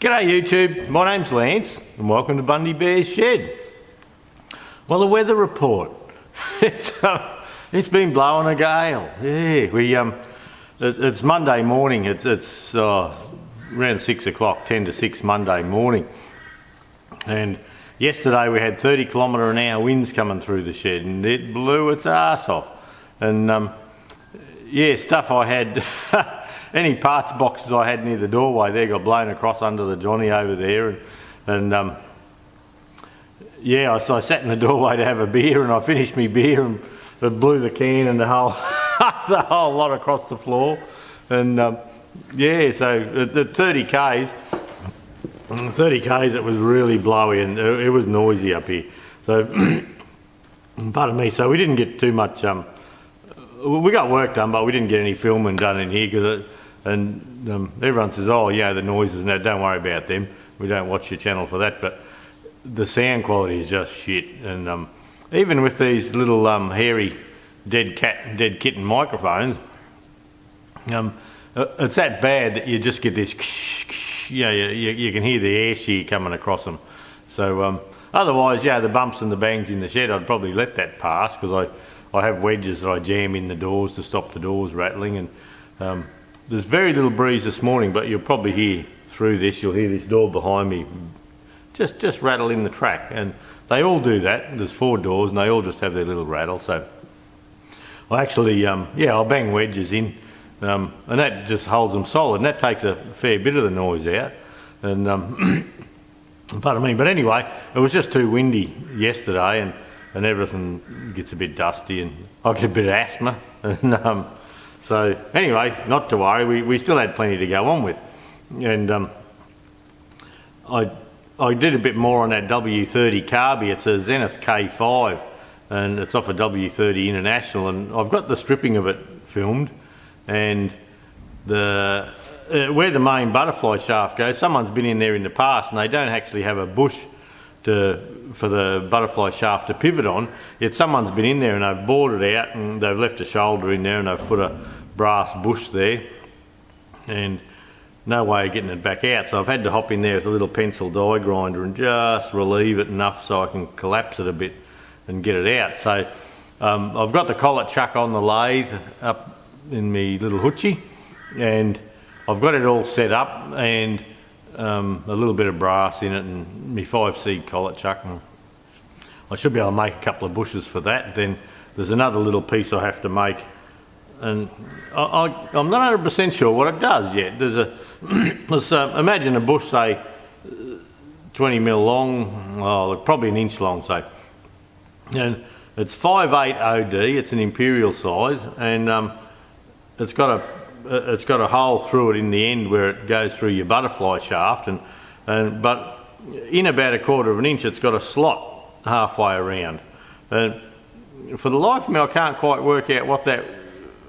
G'day YouTube, my name's Lance and welcome to Bundy Bear's Shed. Well, the weather report, it's been blowing a gale. Yeah, it's Monday morning, it's around 6 o'clock, 10 to 6 Monday morning. And yesterday we had 30km/h winds coming through the shed and it blew its ass off. And yeah, stuff I had, any parts boxes I had near the doorway there got blown across under the Johnny over there. And yeah, so I sat in the doorway to have a beer and I finished my beer and it blew the can and the whole, the whole lot across the floor. And yeah, so at 30k's it was really blowy and it was noisy up here. So, pardon me, so we didn't get too much, we got work done, but we didn't get any filming done in here. Everyone says, oh yeah, the noises and that, don't worry about them. We don't watch your channel for that, but the sound quality is just shit. And even with these little hairy dead kitten microphones, it's that bad that you just get this, yeah, you can hear the air shear coming across them. So otherwise, yeah, the bumps and the bangs in the shed, I'd probably let that pass because I have wedges that I jam in the doors to stop the doors rattling. And there's very little breeze this morning, but you'll probably hear through this, you'll hear this door behind me just rattle in the track. And they all do that. There's 4 doors and they all just have their little rattle. So I actually, yeah, I'll bang wedges in and that just holds them solid and that takes a fair bit of the noise out. And pardon me, but anyway, it was just too windy yesterday and everything gets a bit dusty and I get a bit of asthma. And so anyway, not to worry, we still had plenty to go on with. And I did a bit more on that W30 carby. It's a Zenith K5 and it's off a W30 International, and I've got the stripping of it filmed. And where the main butterfly shaft goes, someone's been in there in the past and they don't actually have a bush for the butterfly shaft to pivot on. Yet someone's been in there and they've bored it out and they've left a shoulder in there and they've put a brass bush there and no way of getting it back out. So I've had to hop in there with a little pencil die grinder and just relieve it enough so I can collapse it a bit and get it out. So I've got the collet chuck on the lathe up in my little hoochie and I've got it all set up and a little bit of brass in it and my 5C collet chuck, and I should be able to make a couple of bushes for that. Then there's another little piece I have to make, and I'm not 100% sure what it does yet. Let's imagine a bush, say 20 mil long, well, probably an inch long, say, and it's 5/8 OD. It's an imperial size, and it's got a hole through it in the end where it goes through your butterfly shaft, but in about 1/4 of an inch it's got a slot halfway around. And for the life of me I can't quite work out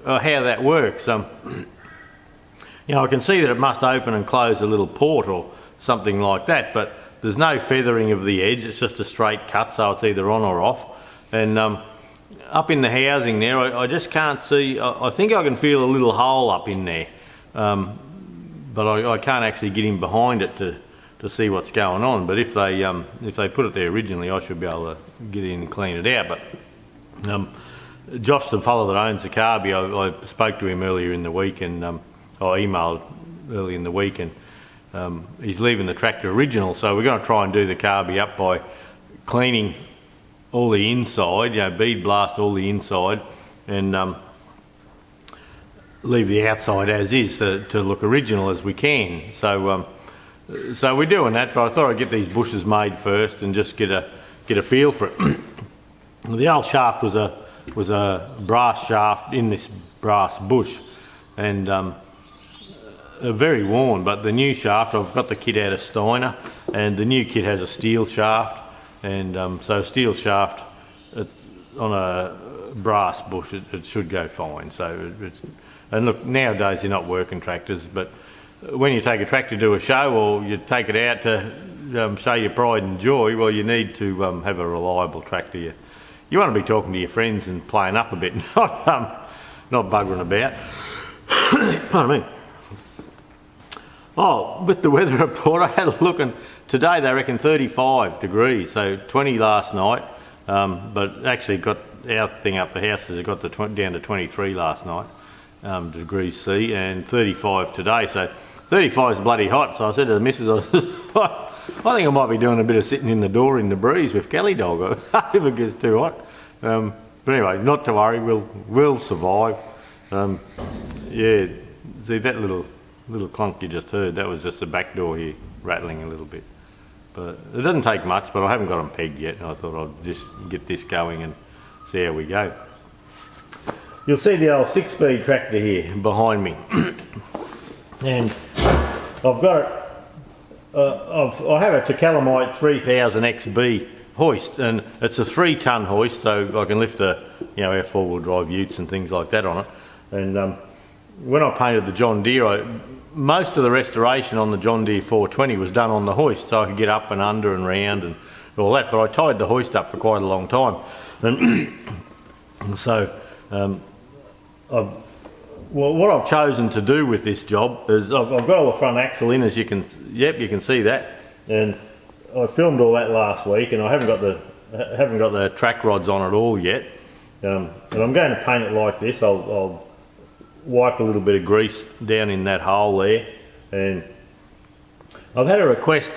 how that works. You know, I can see that it must open and close a little port or something like that, but there's no feathering of the edge, it's just a straight cut, so it's either on or off. And up in the housing there, I just can't see. I think I can feel a little hole up in there, but I can't actually get in behind it to see what's going on. But if they put it there originally, I should be able to get in and clean it out. But Josh, the fellow that owns the carby, I spoke to him earlier in the week, and I emailed early in the week, and he's leaving the tractor original. So we're going to try and do the carby up by cleaning all the inside, you know, bead blast all the inside and leave the outside as is to look original as we can. So we're doing that, but I thought I'd get these bushes made first and just get a feel for it. The old shaft was a brass shaft in this brass bush and very worn, but the new shaft, I've got the kit out of Steiner and the new kit has a steel shaft. And so steel shaft, it's on a brass bush, it should go fine. So and look, nowadays they're not working tractors, but when you take a tractor to a show or you take it out to show your pride and joy, well, you need to have a reliable tractor. You want to be talking to your friends and playing up a bit, not buggering about. Pardon me. Oh, with the weather report, I had a look, and today they reckon 35 degrees, so 20 last night, but actually got our thing up the house has got down to 23 last night, degrees C, and 35 today, so 35 is bloody hot. So I said to the missus, I think I might be doing a bit of sitting in the door in the breeze with Kelly Dog if it gets too hot. But anyway, not to worry, we'll survive. Yeah, see that little clunk you just heard, that was just the back door here rattling a little bit. But it doesn't take much, but I haven't got them pegged yet. I thought I'd just get this going and see how we go. You'll see the old 6-speed tractor here behind me. And I've got it, I have a Tacalamite 3000 XB hoist, and it's a 3-ton hoist, so I can lift our 4-wheel drive utes and things like that on it. And when I painted the John Deere, most of the restoration on the John Deere 420 was done on the hoist, so I could get up and under and round and all that, but I tied the hoist up for quite a long time. And so what I've chosen to do with this job is I've got all the front axle in, as you can see that, and I filmed all that last week, and I haven't got the track rods on at all yet. And I'm going to paint it like this. I'll wipe a little bit of grease down in that hole there, and I've had a request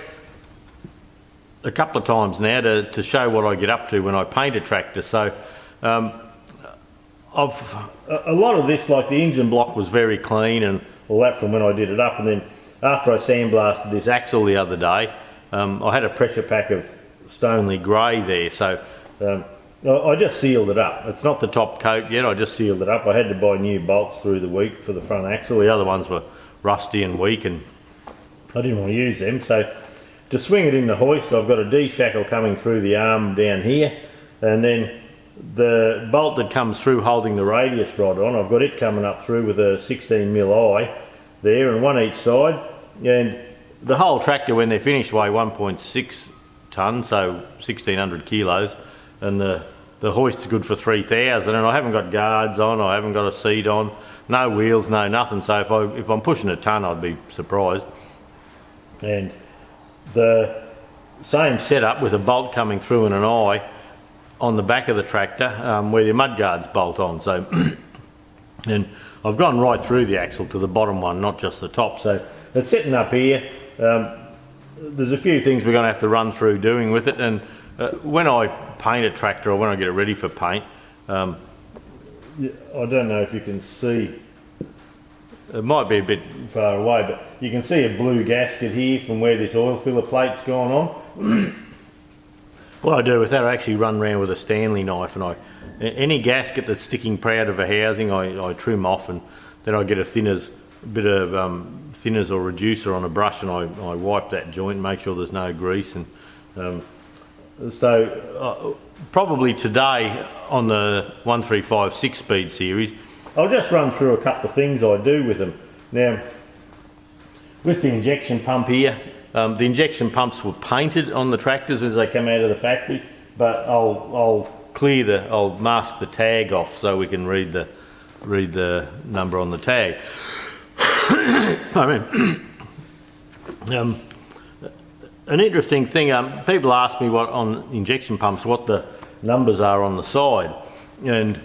a couple of times now to show what I get up to when I paint a tractor. So a lot of this, like the engine block was very clean and all that from when I did it up, and then after I sandblasted this axle the other day, I had a pressure pack of Stonely grey there, so I just sealed it up. It's not the top coat yet, I just sealed it up. I had to buy new bolts through the week for the front axle. The other ones were rusty and weak, and I didn't want to use them. So to swing it in the hoist, I've got a D-shackle coming through the arm down here, and then the bolt that comes through holding the radius rod on, I've got it coming up through with a 16mm eye there, and one each side. And the whole tractor, when they're finished, weigh 1.6 tonnes, so 1600 kilos, and the hoist's good for 3000, and I haven't got guards on, I haven't got a seat on, no wheels, no nothing, so if I'm pushing a tonne I'd be surprised. And the same setup with a bolt coming through and an eye on the back of the tractor where your mudguards bolt on. So and I've gone right through the axle to the bottom one, not just the top. So it's sitting up here. There's a few things we're going to have to run through doing with it, and when I paint a tractor, or when I get it ready for paint, I don't know if you can see, it might be a bit far away, but you can see a blue gasket here from where this oil filler plate's gone on. What I do with that, I actually run around with a Stanley knife, and any gasket that's sticking proud of a housing, I trim off, and then I get a bit of thinners or reducer on a brush, and I wipe that joint and make sure there's no grease. And so probably today on the 135 6-speed series, I'll just run through a couple of things I do with them. Now, with the injection pump here, the injection pumps were painted on the tractors as they come out of the factory, but I'll mask the tag off so we can read the number on the tag. I mean, an interesting thing, people ask me what on injection pumps what the numbers are on the side, and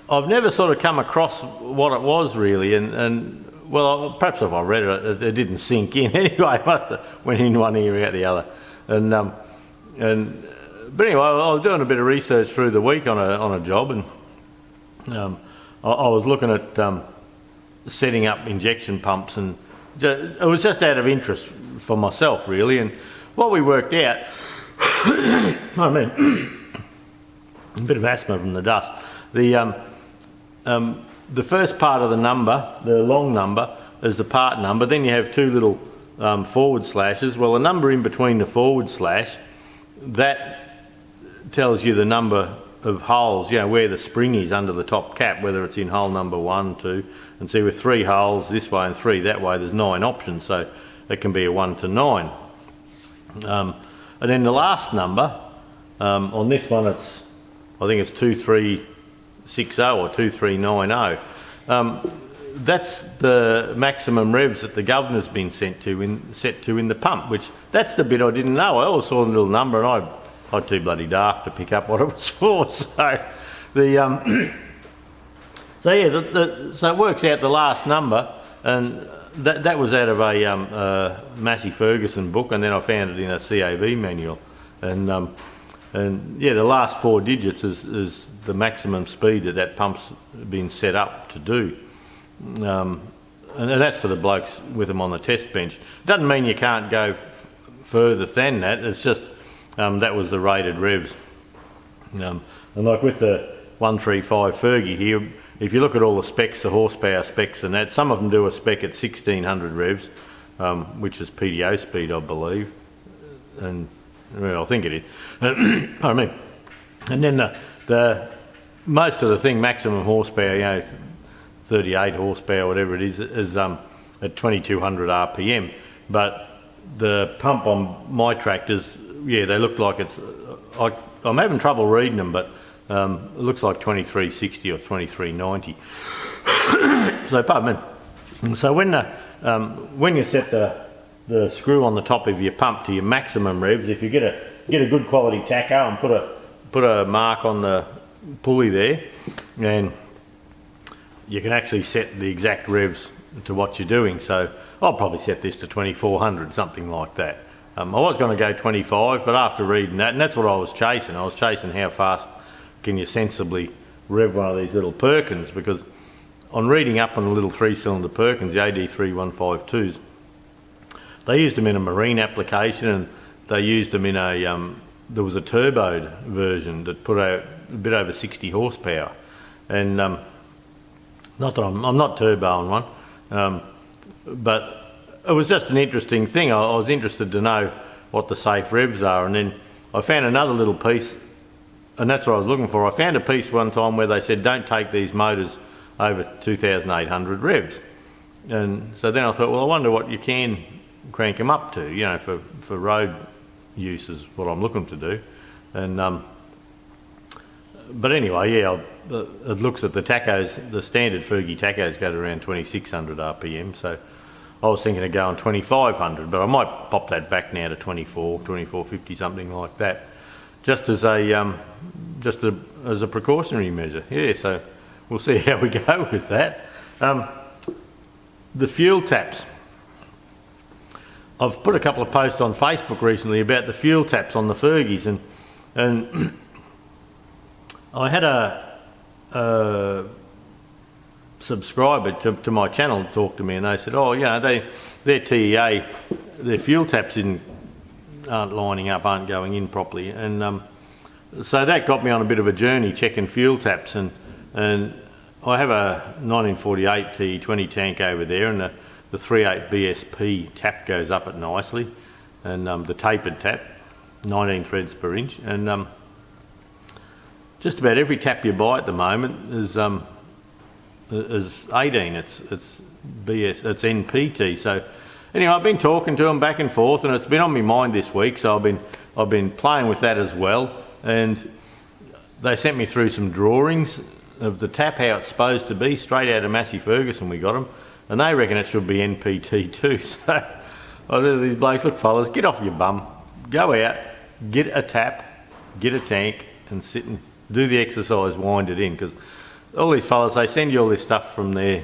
I've never sort of come across what it was really, and well, perhaps if I read it, it didn't sink in. Anyway, I must have went in one ear out the other, but anyway, I was doing a bit of research through the week on a job, and I was looking at setting up injection pumps, and it was just out of interest for myself really. And what we worked out, I mean, a bit of asthma from the dust. The first part of the number, the long number, is the part number. Then you have two little forward slashes. Well, the number in between the forward slash, that tells you the number of holes, where the spring is under the top cap, whether it's in hole number 1, 2, and see with 3 holes this way and 3 that way, there's 9 options, so it can be a 1 to 9. And then the last number, on this one, I think it's 2360 or 2390. that's the maximum revs that the governor's been set to in the pump, which that's the bit I didn't know. I always saw the little number and I'm too bloody daft to pick up what it was for. So the so yeah, so it works out the last number, and that was out of a Massey Ferguson book, and then I found it in a CAV manual, and yeah, the last 4 digits is the maximum speed that pump's been set up to do. And that's for the blokes with them on the test bench. Doesn't mean you can't go further than that. It's just that was the rated revs. And like with the 135 Fergie here, if you look at all the specs, the horsepower specs and that, some of them do a spec at 1600 revs, which is PDO speed, I believe. And well, I think it is. Pardon me. And then the most of the thing, maximum horsepower, 38 horsepower, whatever it is at 2200 RPM. But the pump on my tractors, yeah, they look like it's. I'm having trouble reading them, but it looks like 2360 or 2390. So pardon me. And so when you set the screw on the top of your pump to your maximum revs, if you get a good quality tacho and put a mark on the pulley there, and you can actually set the exact revs to what you're doing. So I'll probably set this to 2400, something like that. I was going to go 25, but after reading that, and that's what I was chasing how fast can you sensibly rev one of these little Perkins, because on reading up on the little 3-cylinder Perkins, the AD3152s, they used them in a marine application, and they used them in there was a turboed version that put out a bit over 60 horsepower. And not that I'm not turboing one, but it was just an interesting thing. I was interested to know what the safe revs are, and then I found another little piece, and that's what I was looking for. I found a piece one time where they said don't take these motors over 2,800 revs, and so then I thought, well, I wonder what you can crank them up to, for road use is what I'm looking to do. And but anyway, yeah, it looks at the tachos, the standard Fergie tachos go to around 2,600 RPM, so I was thinking of going 2,500, but I might pop that back now to 2450, something like that, just as a precautionary measure. Yeah, so we'll see how we go with that. The fuel taps. I've put a couple of posts on Facebook recently about the fuel taps on the Fergies, and I had a subscriber to my channel talk to me, and they said, oh, their TEA, their fuel taps aren't lining up, aren't going in properly, and so that got me on a bit of a journey checking fuel taps, and I have a 1948 T20 tank over there, and the 38 BSP tap goes up it nicely, and the tapered tap, 19 threads per inch, and just about every tap you buy at the moment is 18. It's NPT. So anyway, I've been talking to them back and forth, and it's been on my mind this week. So I've been playing with that as well, and they sent me through some drawings of the tap, how it's supposed to be, straight out of Massey Ferguson. We got them, and they reckon it should be NPT too. So I said to these blokes, look fellas, get off your bum, go out, get a tap, get a tank, and sit and do the exercise, wind it in, because all these fellas, they send you all this stuff from their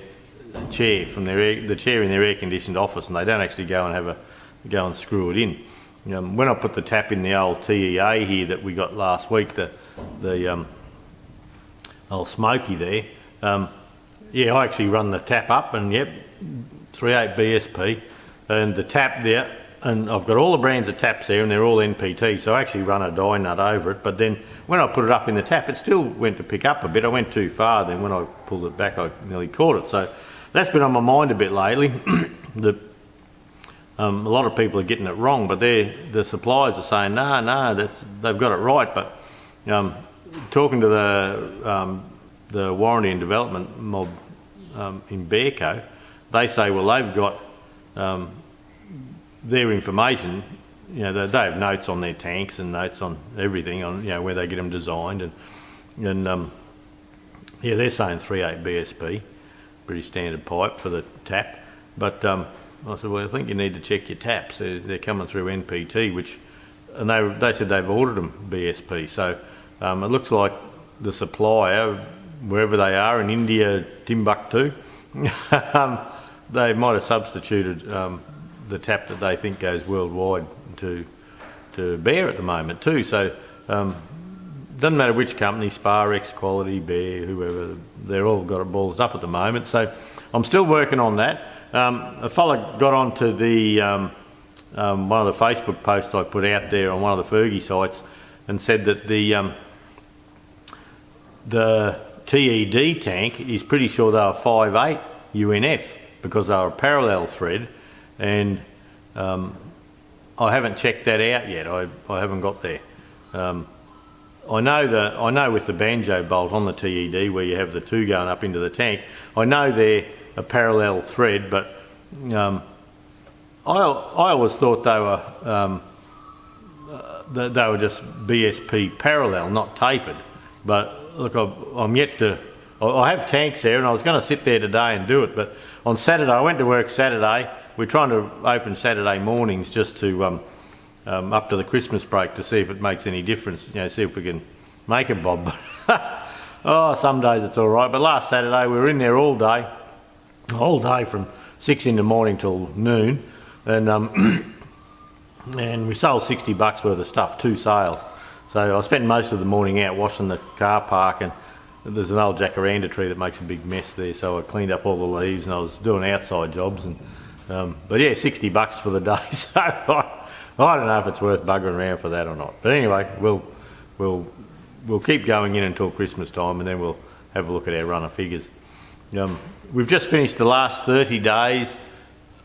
chair, from the chair in their air-conditioned office, and they don't actually go and screw it in. When I put the tap in the old TEA here that we got last week, the old Smoky there, I actually run the tap up, and yep, 38 BSP, and the tap there, and I've got all the brands of taps there, and they're all NPT, so I actually run a die nut over it, but then when I put it up in the tap, it still went to pick up a bit. I went too far, then when I pulled it back, I nearly caught it. So that's been on my mind a bit lately. A lot of people are getting it wrong, but the suppliers are saying, no, they've got it right. But talking to the warranty and development mob in Bearco, they say, well, they've got their information, they have notes on their tanks and notes on everything, on where they get them designed, and they're saying 38 BSP, pretty standard pipe for the tap. But I said, well, I think you need to check your taps. They're coming through NPT, and they said they've ordered them BSP. So it looks like the supplier, wherever they are in India, Timbuktu, they might have substituted the tap that they think goes worldwide to Bear at the moment too. So doesn't matter which company, Sparex, Quality, Bear, whoever, they're all got it balls up at the moment. So I'm still working on that. A fella got onto the one of the Facebook posts I put out there on one of the Fergie sites and said that the TED tank is pretty sure they were 5.8 UNF because they were a parallel thread, and I haven't checked that out yet. I haven't got there. I know with the banjo bolt on the TED where you have the two going up into the tank, I know they're a parallel thread, but I always thought they were just BSP parallel, not tapered. But look, I'm yet to. I have tanks there, and I was going to sit there today and do it. But on Saturday, I went to work Saturday. We're trying to open Saturday mornings just to up to the Christmas break to see if it makes any difference. See if we can make it, Bob. Oh, some days it's all right. But last Saturday we were in there all day from 6 in the morning till noon, and and we sold $60 worth of stuff, 2 sales. So I spent most of the morning out washing the car park, and there's an old jacaranda tree that makes a big mess there, so I cleaned up all the leaves and I was doing outside jobs, and but yeah, $60 for the day. So I don't know if it's worth buggering around for that or not. But anyway, we'll keep going in until Christmas time, and then we'll have a look at our run of figures. We've just finished the last 30 days,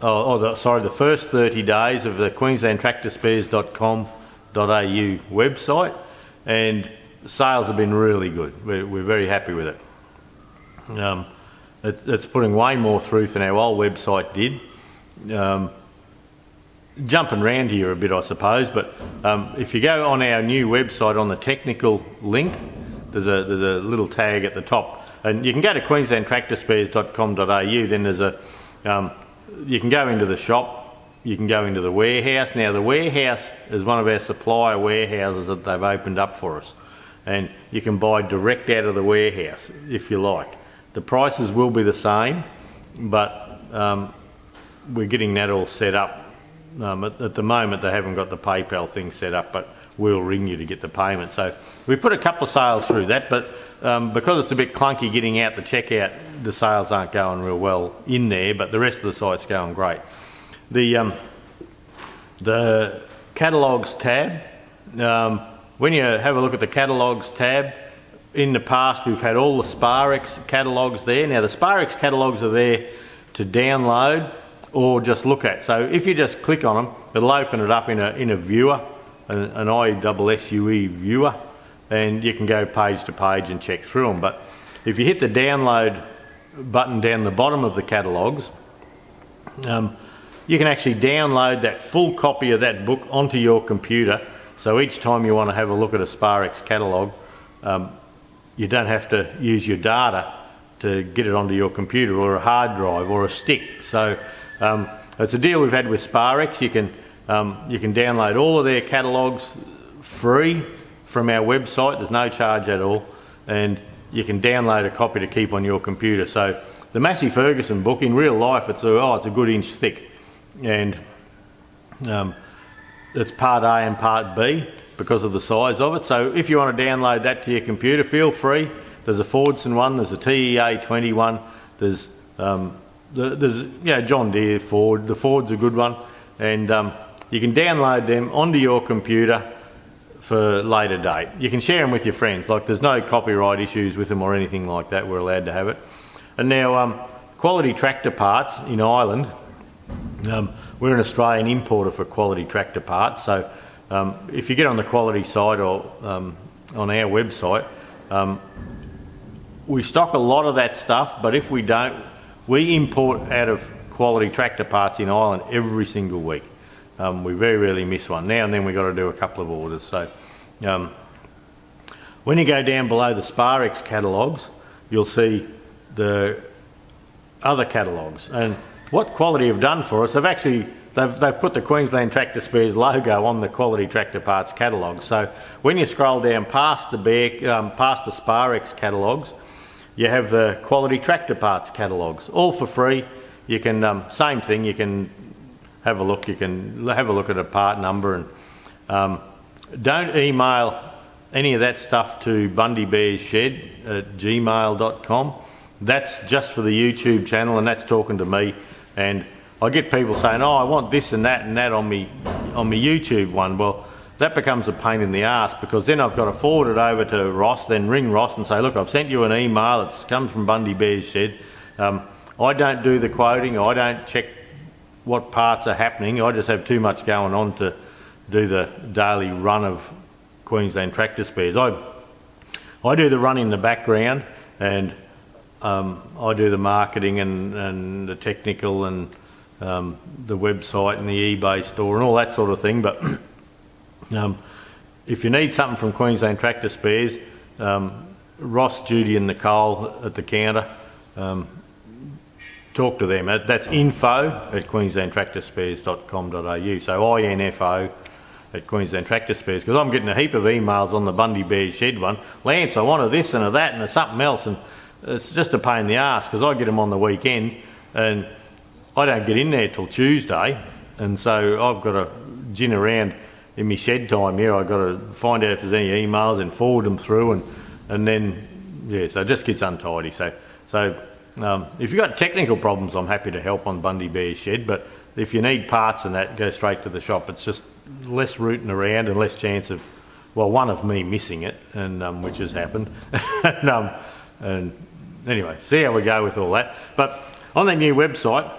the first 30 days of the Queensland Tractor Spares.com.au website, and sales have been really good. We're very happy with it. It's putting way more through than our old website did. Jumping around here a bit, I suppose, but if you go on our new website on the technical link, there's a little tag at the top, and you can go to queenslandtractorspares.com.au. Then there's you can go into the shop, you can go into the warehouse. Now the warehouse is one of our supplier warehouses that they've opened up for us, and you can buy direct out of the warehouse if you like. The prices will be the same, but we're getting that all set up. At the moment they haven't got the PayPal thing set up, but we'll ring you to get the payment. So we put a couple of sales through that, but because it's a bit clunky getting out the checkout, the sales aren't going real well in there, but the rest of the site's going great. The catalogues tab, when you have a look at the catalogues tab, in the past we've had all the Sparex catalogues there. Now the Sparex catalogues are there to download or just look at. So if you just click on them, it'll open it up in a viewer, an ISSUE viewer, and you can go page to page and check through them. But if you hit the download button down the bottom of the catalogues, you can actually download that full copy of that book onto your computer. So each time you want to have a look at a Sparex catalogue, you don't have to use your data to get it onto your computer or a hard drive or a stick. So it's a deal we've had with Sparex. You can download all of their catalogues free from our website. There's no charge at all, and you can download a copy to keep on your computer. So the Massey Ferguson book, in real life, it's a good inch thick, and it's part A and part B because of the size of it. So if you want to download that to your computer, feel free. There's a Fordson one, there's a TEA 21, there's John Deere, Ford. The Ford's a good one, and you can download them onto your computer for later date. You can share them with your friends. Like, there's no copyright issues with them or anything like that. We're allowed to have it. And now Quality Tractor Parts in Ireland, we're an Australian importer for quality tractor parts. So if you get on the quality site or on our website, we stock a lot of that stuff, but if we don't, we import out of Quality Tractor Parts in Ireland every single week. We very rarely miss one. Now and then we've got to do a couple of orders. So when you go down below the Sparex catalogues, you'll see the other catalogues. And what Quality have done for us, they've put the Queensland Tractor Spares logo on the Quality Tractor Parts catalogue. So when you scroll down past the Sparex catalogues, you have the Quality Tractor Parts catalogues, all for free. You can, same thing, you can have a look, you can have a look at a part number, and don't email any of that stuff to bundybearsshed@gmail.com. That's just for the YouTube channel, and that's talking to me. And I get people saying, oh, I want this and that on me YouTube one. Well, that becomes a pain in the ass, because then I've got to forward it over to Ross, then ring Ross and say, look, I've sent you an email, it comes from Bundy Bear's Shed. I don't do the quoting, I don't check what parts are happening, I just have too much going on to do the daily run of Queensland Tractor Spares. I do the run in the background, and I do the marketing and the technical and the website and the eBay store and all that sort of thing. But if you need something from Queensland Tractor Spares, Ross, Judy and Nicole at the counter, talk to them. That's info@queenslandtractorspares.com.au. So info at Queensland Tractor Spares, because I'm getting a heap of emails on the Bundy Bear's Shed one. Lance, I wanted this and a that and a something else, and it's just a pain in the arse, because I get them on the weekend and I don't get in there till Tuesday, and so I've got to gin around in my shed time here. I've got to find out if there's any emails and forward them through, and then, yeah, so it just gets untidy. So if you've got technical problems, I'm happy to help on Bundy Bear's Shed, but if you need parts and that, go straight to the shop. It's just less rooting around and less chance of, well, one of me missing it, and which has happened. and anyway, see how we go with all that. But on that new website,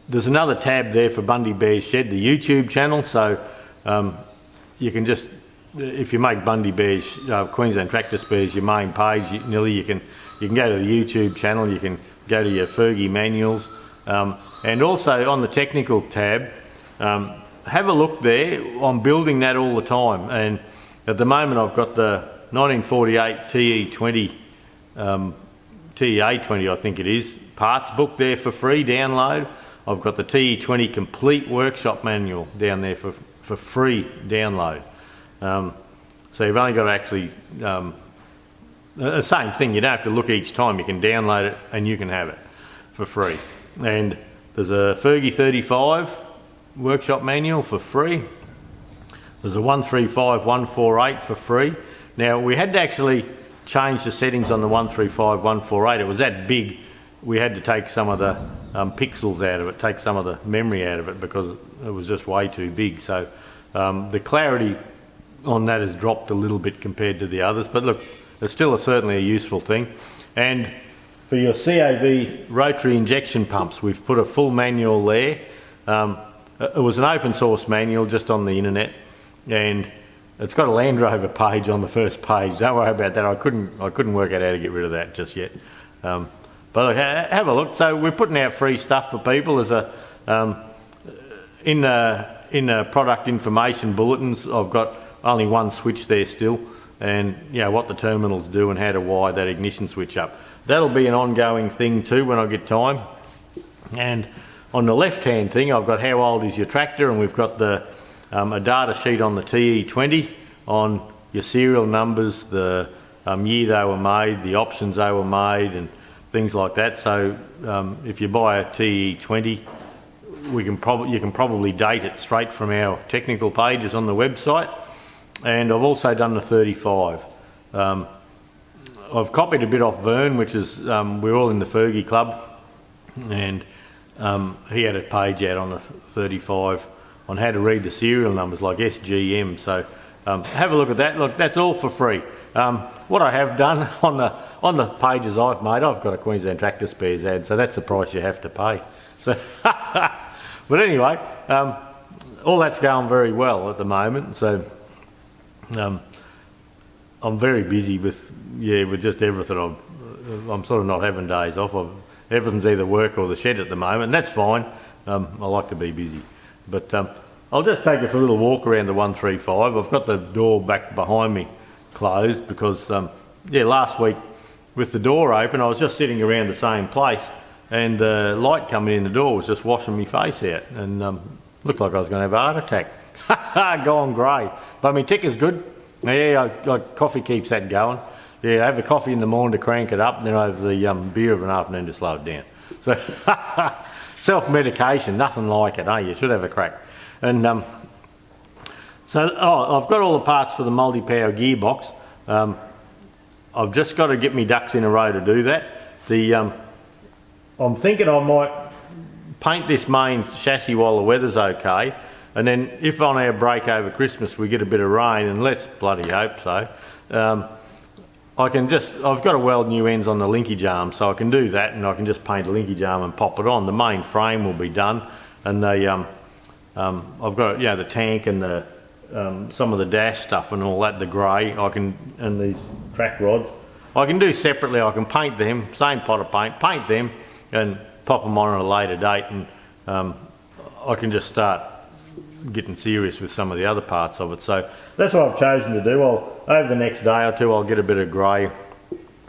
there's another tab there for Bundy Bear's Shed, the YouTube channel. So you can just, if you make Bundy Bear's Queensland Tractor Spares your main page, you can go to the YouTube channel, you can go to your Fergie manuals, and also on the technical tab, have a look there. I'm building that all the time, and at the moment I've got the 1948 TE20, TE20 I think it is, parts book there for free download. I've got the TE20 complete workshop manual down there for free download. So you've only got to actually, the same thing, you don't have to look each time, you can download it and you can have it for free. And there's a Fergie 35 workshop manual for free. There's a 135 148 for free. Now we had to actually change the settings on the 135 148. It was that big, we had to take some of the pixels out of it, take some of the memory out of it, because it was just way too big. So the clarity on that has dropped a little bit compared to the others, but look, it's still certainly a useful thing. And for your CAV rotary injection pumps, we've put a full manual there. It was an open source manual just on the internet, and it's got a Land Rover page on the first page. Don't worry about that. I couldn't work out how to get rid of that just yet. But look, have a look. So we're putting out free stuff for people. There's a in the product information bulletins, I've got only one switch there still, and what the terminals do and how to wire that ignition switch up. That'll be an ongoing thing too when I get time. And on the left hand thing, I've got how old is your tractor, and we've got the a data sheet on the TE20 on your serial numbers, the year they were made, the options they were made, and things like that. So if you buy a TE20, you can probably date it straight from our technical pages on the website. And I've also done the 35. I've copied a bit off Vern, which is we're all in the Fergie Club, and he had a page out on the 35 on how to read the serial numbers like SGM. So have a look at that. Look, that's all for free. What I have done on the pages I've made, I've got a Queensland Tractor Spares ad, so that's the price you have to pay. So, but anyway, all that's going very well at the moment. So I'm very busy with just everything. I'm sort of not having days off. Everything's either work or the shed at the moment, and that's fine. I like to be busy. But I'll just take you for a little walk around the 135. I've got the door back behind me closed because last week with the door open. I was just sitting around the same place, and the light coming in the door was just washing my face out, and looked like I was going to have a heart attack. Gone grey. But my ticker's good. Yeah, coffee keeps that going. Yeah, I have a coffee in the morning to crank it up, and then I have the beer of an afternoon to slow it down. So self-medication, nothing like it, eh? You should have a crack. And I've got all the parts for the multi-power gearbox. I've just got to get my ducks in a row to do that. I'm thinking I might paint this main chassis while the weather's okay, and then if on our break over Christmas we get a bit of rain, and let's bloody hope so, I've got to weld new ends on the linkage arm, so I can do that, and I can just paint a linkage arm and pop it on. The main frame will be done, and I've got the tank and the some of the dash stuff and all that, the grey, and these track rods I can do separately. I can paint them, same pot of paint them and pop them on at a later date, and I can just start getting serious with some of the other parts of it. So that's what I've chosen to do. Over the next day or two I'll get a bit of grey.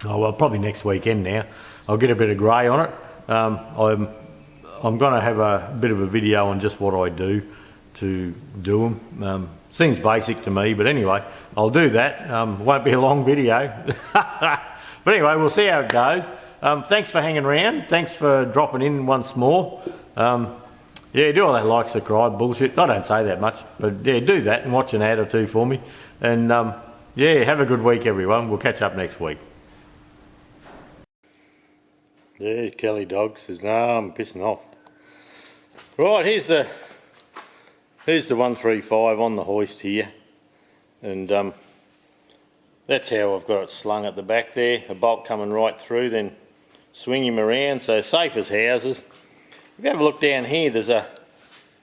Oh well, probably next weekend now I'll get a bit of grey on it. I'm going to have a bit of a video on just what I do to do them. Seems basic to me, but anyway, I'll do that. Won't be a long video. But anyway, we'll see how it goes. Thanks for hanging around. Thanks for dropping in once more. Yeah, do all that like, subscribe bullshit. I don't say that much, but yeah, do that and watch an ad or two for me. And yeah, have a good week, everyone. We'll catch up next week. There's Kelly Dog says, no, I'm pissing off. Right, here's the 135 on the hoist here, and that's how I've got it slung at the back there. A bolt coming right through, then swing him around, so safe as houses. If you have a look down here, there's a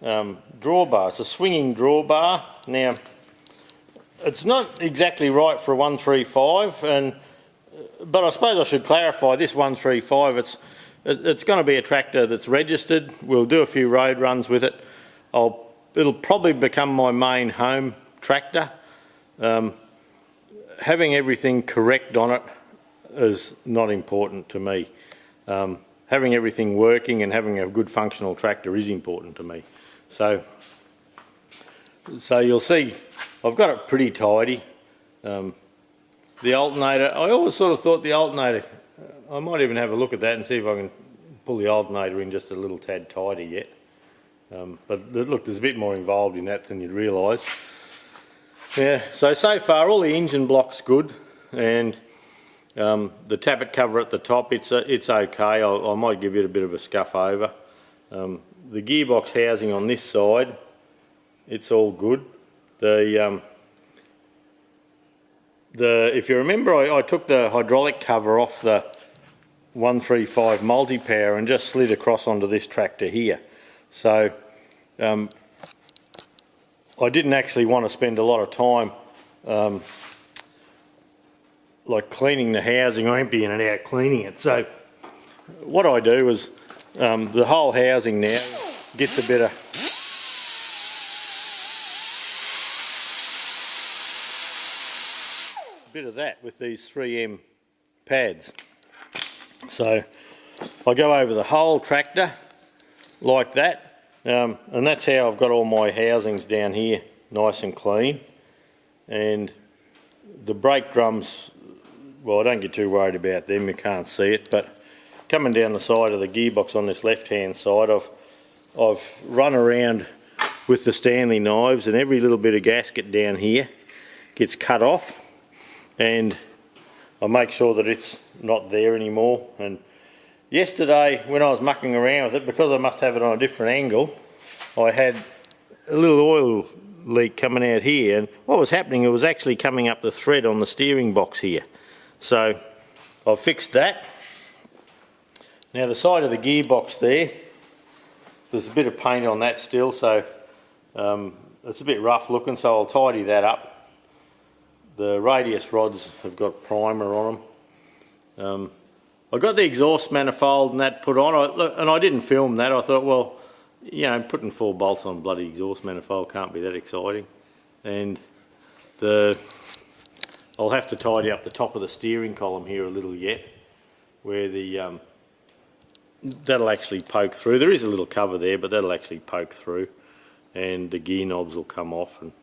drawbar. It's a swinging drawbar. Now, it's not exactly right for a 135, but I suppose I should clarify this 135. It's going to be a tractor that's registered. We'll do a few road runs with it. It'll probably become my main home tractor. Having everything correct on it is not important to me. Having everything working and having a good functional tractor is important to me. So you'll see I've got it pretty tidy. The alternator, I always sort of thought the alternator, I might even have a look at that and see if I can pull the alternator in just a little tad tighter yet. But look, there's a bit more involved in that than you'd realise. Yeah, so far all the engine block's good, and the tappet cover at the top, it's okay. I might give it a bit of a scuff over. The gearbox housing on this side, it's all good. If you remember, I took the hydraulic cover off the 135 multi-power and just slid across onto this tractor here. So I didn't actually want to spend a lot of time like cleaning the housing or emptying it out, cleaning it. So what I do is the whole housing now gets a bit of that with these 3M pads. So I go over the whole tractor like that, and that's how I've got all my housings down here nice and clean. And the brake drums, well, I don't get too worried about them, you can't see it, but coming down the side of the gearbox on this left hand side, I've run around with the Stanley knives, and every little bit of gasket down here gets cut off, and I make sure that it's not there anymore. And yesterday when I was mucking around with it, because I must have it on a different angle, I had a little oil leak coming out here, and what was happening, it was actually coming up the thread on the steering box here. So I've fixed that. Now the side of the gearbox there's a bit of paint on that still, so it's a bit rough looking, so I'll tidy that up. The radius rods have got primer on them. I got the exhaust manifold and that put on, and I didn't film that. I thought, well, you know, putting 4 bolts on a bloody exhaust manifold can't be that exciting. And the I'll have to tidy up the top of the steering column here a little yet, where the that'll actually poke through. There is a little cover there, but that'll actually poke through, and the gear knobs will come off and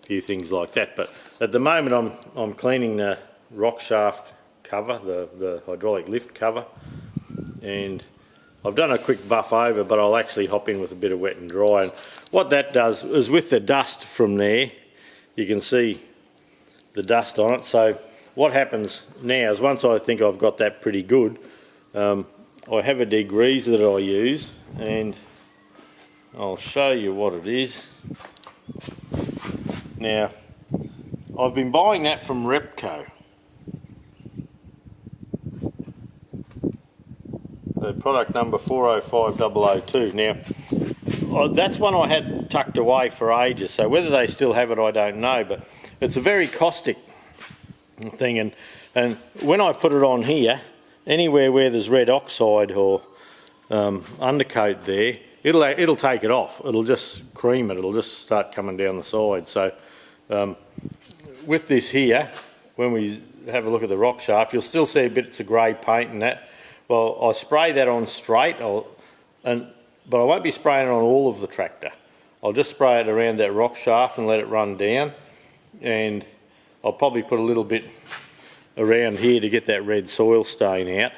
a few things like that. But at the moment I'm cleaning the rock shaft cover, the hydraulic lift cover, and I've done a quick buff over, but I'll actually hop in with a bit of wet and dry. And what that does is, with the dust from there, you can see the dust on it. So what happens now is, once I think I've got that pretty good, I have a degreaser that I use, and I'll show you what it is. Now, I've been buying that from Repco. The product number 405002. Now, that's one I had tucked away for ages, so whether they still have it I don't know, but it's a very caustic thing, and when I put it on here, anywhere where there's red oxide or undercoat there, it'll take it off. It'll just cream it. It'll just start coming down the side. So with this here, when we have a look at the rock shaft, you'll still see bits of grey paint and that. Well, I spray that on straight, but I won't be spraying it on all of the tractor. I'll just spray it around that rock shaft and let it run down, and I'll probably put a little bit around here to get that red soil stain out,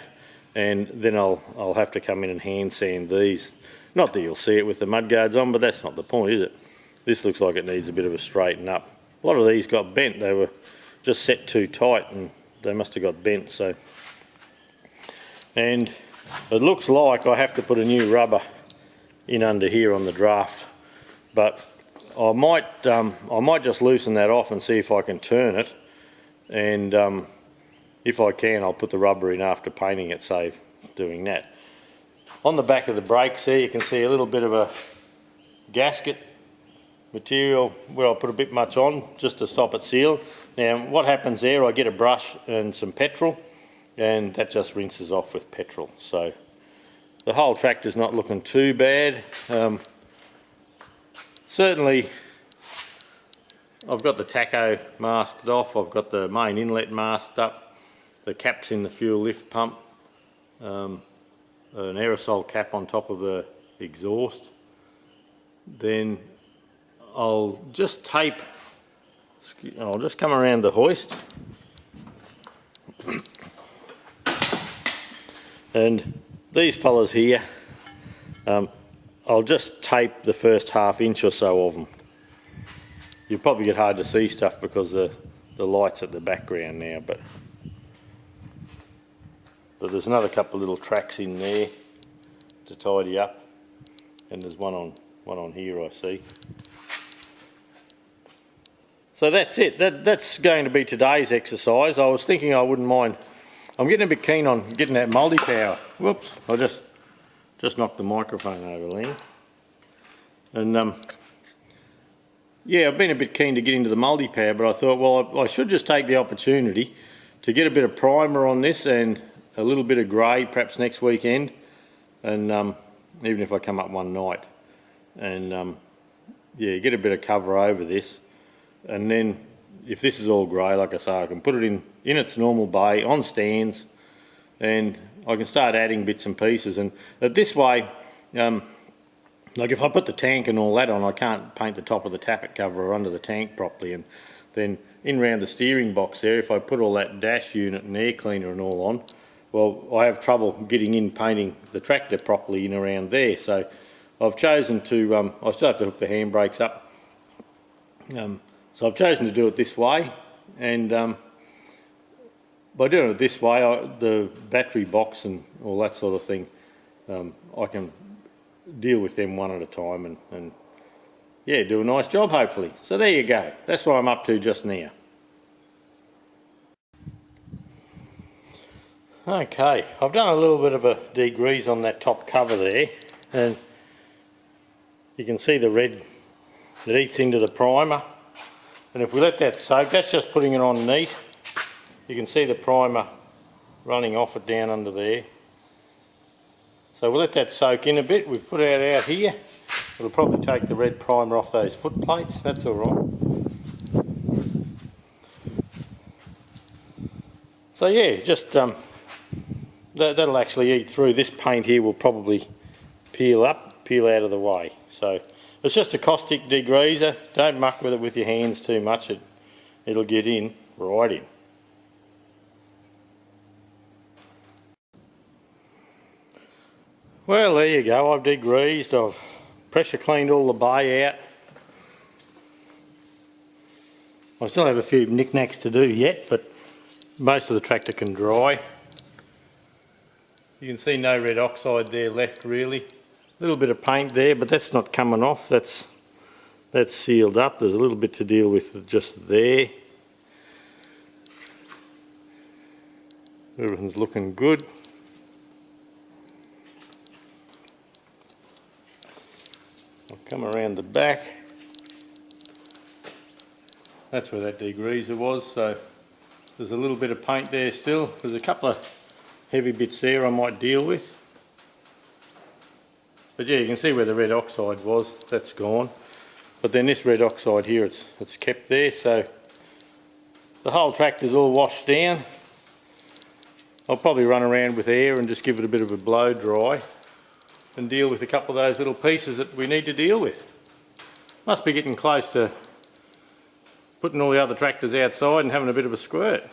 and then I'll have to come in and hand sand these. Not that you'll see it with the mudguards on, but that's not the point, is it? This looks like it needs a bit of a straighten up. A lot of these got bent. They were just set too tight, and they must have got bent. So, and it looks like I have to put a new rubber in under here on the draft, but I might just loosen that off and see if I can turn it, and if I can, I'll put the rubber in after painting it, save doing that. On the back of the brakes there, you can see a little bit of a gasket material where I put a bit much on just to stop it seal. Now what happens there, I get a brush and some petrol, and that just rinses off with petrol. So the whole tractor's not looking too bad. Certainly I've got the tacho masked off, I've got the main inlet masked up, the caps in the fuel lift pump, an aerosol cap on top of the exhaust. Then I'll just tape, I'll just come around the hoist, and these fellas here, I'll just tape the first ½ inch or so of them. You'll probably get hard to see stuff because the light's at the background now, but there's another couple of little tracks in there to tidy up, and there's one on here I see. So that's it. That's going to be today's exercise. I was thinking I wouldn't mind. I'm getting a bit keen on getting that multi-power. Whoops! I just knocked the microphone over there. And yeah, I've been a bit keen to get into the multi-power, but I thought, well, I should just take the opportunity to get a bit of primer on this and a little bit of grey, perhaps next weekend, and even if I come up one night, and yeah, get a bit of cover over this, and then if this is all grey, like I say, I can put it in its normal bay on stands, and I can start adding bits and pieces. And this way, like if I put the tank and all that on, I can't paint the top of the tappet cover or under the tank properly, and then in round the steering box there, if I put all that dash unit and air cleaner and all on, well, I have trouble getting in painting the tractor properly in around there. So I've chosen to, I still have to hook the handbrakes up, so I've chosen to do it this way, and by doing it this way, the battery box and all that sort of thing, I can deal with them one at a time, and yeah, do a nice job hopefully. So there you go, that's what I'm up to just now. Okay, I've done a little bit of a degrease on that top cover there, and you can see the red that eats into the primer, and if we let that soak, that's just putting it on neat. You can see the primer running off it down under there. So we'll let that soak in a bit. We've put it out here. It'll probably take the red primer off those foot plates, that's alright. So yeah, just that'll actually eat through. This paint here will probably peel out of the way. So it's just a caustic degreaser. Don't muck with it with your hands too much. It'll get in right in. Well, there you go. I've degreased. I've pressure cleaned all the bay out. I still have a few knickknacks to do yet, but most of the tractor can dry. You can see no red oxide there left really. A little bit of paint there, but that's not coming off. That's sealed up. There's a little bit to deal with just there. Everything's looking good. I'll come around the back. That's where that degreaser was, so there's a little bit of paint there still. There's a couple of heavy bits there I might deal with. But yeah, you can see where the red oxide was, that's gone. But then this red oxide here, it's kept there, so the whole tractor's all washed down. I'll probably run around with air and just give it a bit of a blow dry and deal with a couple of those little pieces that we need to deal with. Must be getting close to putting all the other tractors outside and having a bit of a squirt.